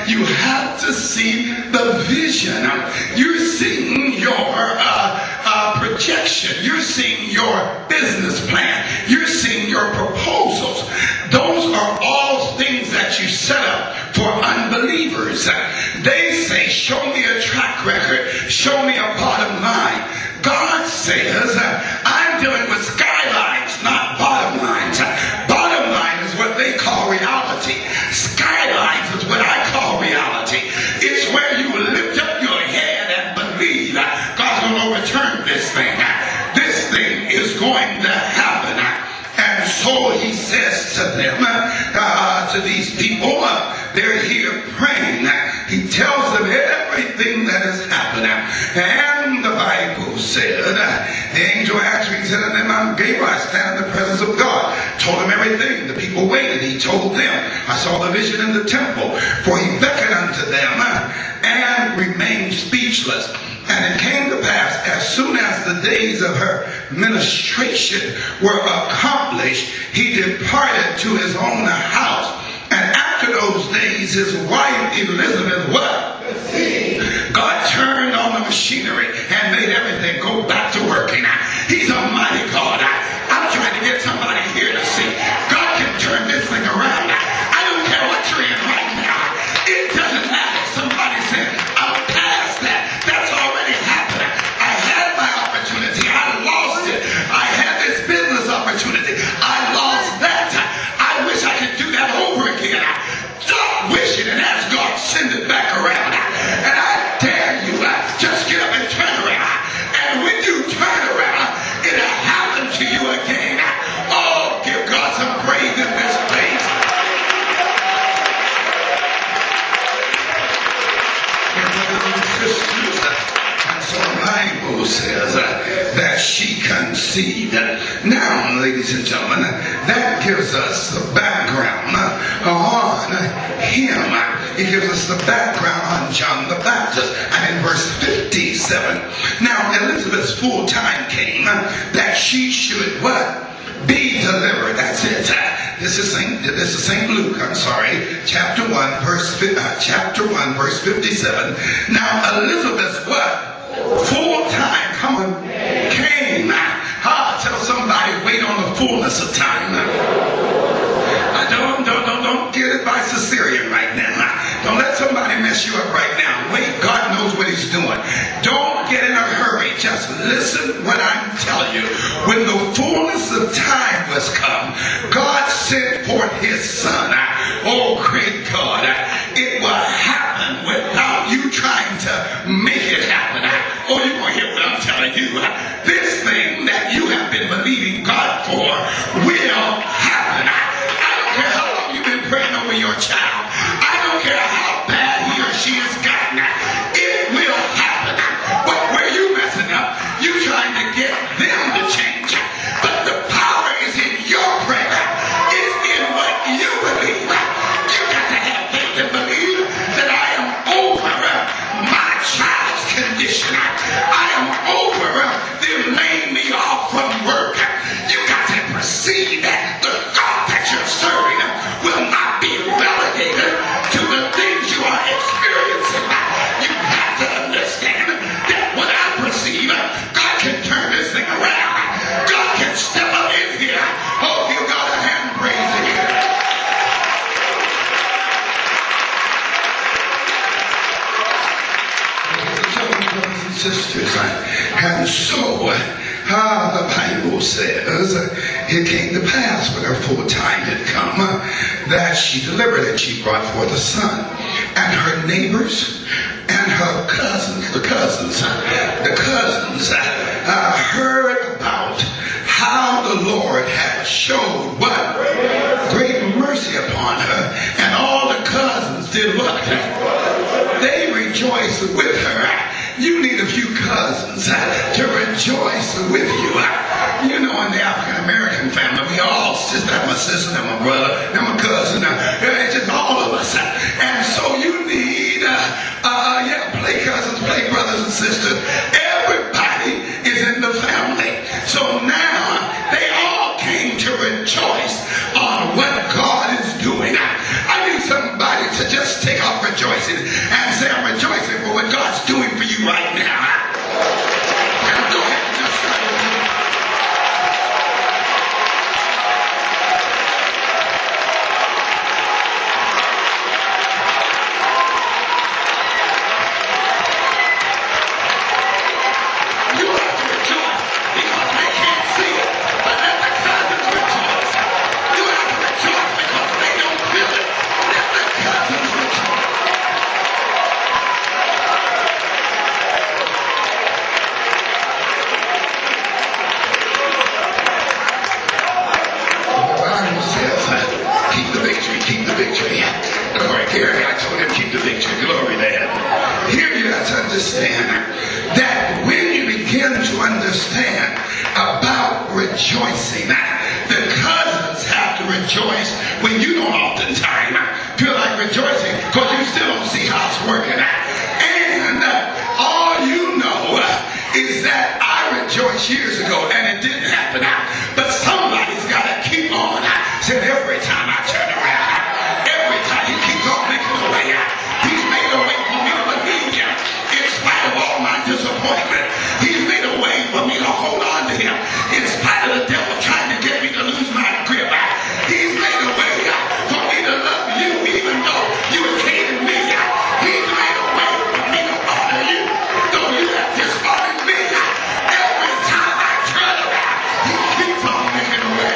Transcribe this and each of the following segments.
You have to see the vision. You're seeing your projection. You're seeing your business plan. You're seeing your proposals. Those are all things that you set up for unbelievers. They say, show me a track record. Show me a bottom line. God says, I'm dealing with skylines, not bottom lines. Bottom line is what they call reality. Skylines is what I call reality. It's where you lift up your head and believe God's going to overturn this thing. This thing is going to happen. And so he says to them, to these people, they're here praying. He tells them everything that is happening. And the Bible said, the angel actually said to them, I'm Gabriel, I stand in the presence of God. Told them everything. The people waited. He told them, I saw the vision in the temple. For he beckoned unto them and remained speechless. And it came to pass, as soon as the days of her ministration were accomplished, he departed to his own house. And after those days, his wife Elizabeth, what? God turned on the machinery and made everything go back to working. He's a mighty God. I'm trying to get somebody here to see God can turn this thing around. I don't care what you're in right now. It doesn't matter. Somebody said, I'm past that. That's already happened. I had my opportunity. I lost it. I had this business opportunity. I lost that. I wish I could do that over again. Stop wishing and ask God to send it back around. And I dare you, just get up and turn around. And when you turn around, it'll happen to you again. Oh, give God some praise in this place. And so the Bible says that she conceived. Now, ladies and gentlemen, that gives us the background on him. It gives us the background on John the Baptist. And in verse 57, now Elizabeth's full time came that she should what? Be delivered. That's it. This is St. Luke, I'm sorry, chapter 1, verse 57. Now Elizabeth's what? Full time, come on, came. Tell somebody, wait on the fullness of time. Don't get it by Caesarean right now. Don't let somebody mess you up right now. Wait, God knows what he's doing. Don't get in a hurry. Just listen what I'm telling you. When the fullness of time was come, God sent forth his son. Oh, great God. It will happen without you trying to make it happen. Oh, you're going to hear what I'm telling you. This thing that you have been believing God for will happen. I don't care how long you've been praying over your child. I don't care how bad he or she has gotten. It will happen. But where you messing up, you trying to get them to change. But the power is in your prayer. It's in what you believe. You got to have faith and believe that I am over my child's condition. I am over them laying me off from work. You got to perceive that the God that you're serving will not be relegated to the things you are experiencing. You have to understand that what I perceive, God can turn this thing around. God can step up in here. Oh, give God a hand praise in here. Brothers and sisters, and so the Bible says it came to pass when her full time had come that she delivered and she brought forth a son. And her neighbors and her cousins, the cousins heard about how the Lord had showed what? Great mercy upon her. And all the cousins did what? They rejoiced with her. You need a few cousins to rejoice with you. You know, in the African American family, we all, I'm a sister, I'm a brother, I'm a cousin, it's just all of us. And so you need, play cousins, play brothers and sisters. Everybody is in the family. So now they all came to rejoice on what God is doing. I need somebody to just take off rejoicing and say, I'm rejoicing for what God's doing for you right now. Go ahead and just start with me. You have to rejoice because they can't see it, but let the cousins rejoice. You have to rejoice because they don't feel it. Let the cousins rejoice. The Bible says, keep the victory, keep the victory. Glory, Gary, I told him keep the victory. Glory there. Here you have to understand that when you begin to understand about rejoicing, the cousins have to rejoice when you don't oftentimes feel like rejoicing because you still don't see how it's working. And all you know is that I rejoiced years ago and it didn't happen. But somebody's got to keep on. Said every time I turn around, every time he keeps on making a way. He's made a way for me to believe him in spite of all my disappointment. He's made a way for me to hold on to him in spite of the devil trying to get me to lose my grip. He's made a way for me to love you even though you hated me. He's made a way for me to honor you though you have dishonored me. Every time I turn around, he keeps on making a way.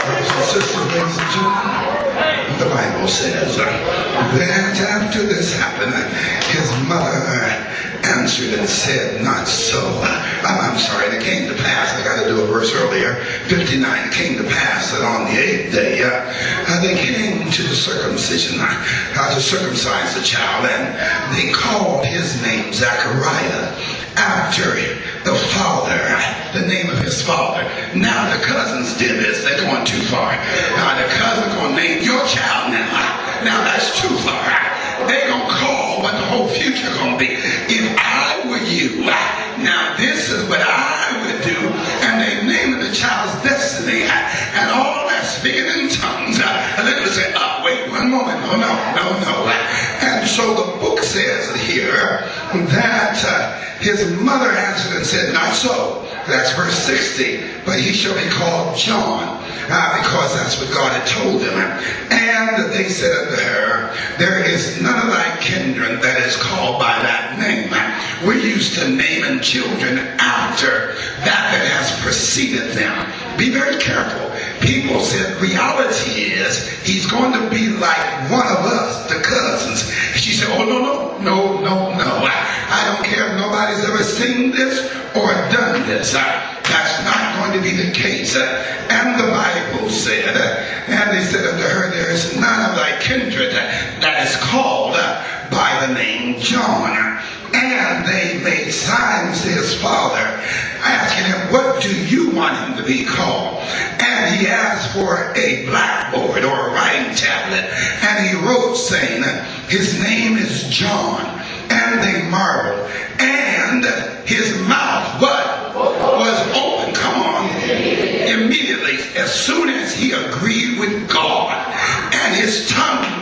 Brothers and sisters, ladies and gentlemen, the Bible says that after this happened, his mother answered and said, not so. I'm sorry, and it came to pass, I got to do a verse earlier, 59, it came to pass that on the 8th day, they came to the circumcision, to circumcise the child, and they called his name Zachariah, after the father, the name of his father. Now the cousins did this, they're going too far. Now the cousin's going to name your child now that's too far. They're going to call what the whole future going to be. If I were you, now this is what I would do. And they named the child's destiny. And all that speaking in tongues. And then they say, wait one moment. No. And so the book says here that his mother answered and said, not so. That's verse 60. But he shall be called John, because that's what God had told them. And they said unto her, there is none of thy kindred that is called by that name. We're used to naming children after that has preceded them. Be very careful. People said reality is he's going to be like one of us, the cousins. She said, oh, no. I don't care if nobody's ever seen this or done this. That's not going to be the case. And the Bible said, and they said unto her, there is none of thy kindred that is called by the name John. And they made signs to his father, asking him, what do you want him to be called? And he asked for a blackboard or a writing tablet. And he wrote, saying, his name is John. And they marveled. And his mouth, was open. Come on. Immediately, as soon as he agreed with God, and his tongue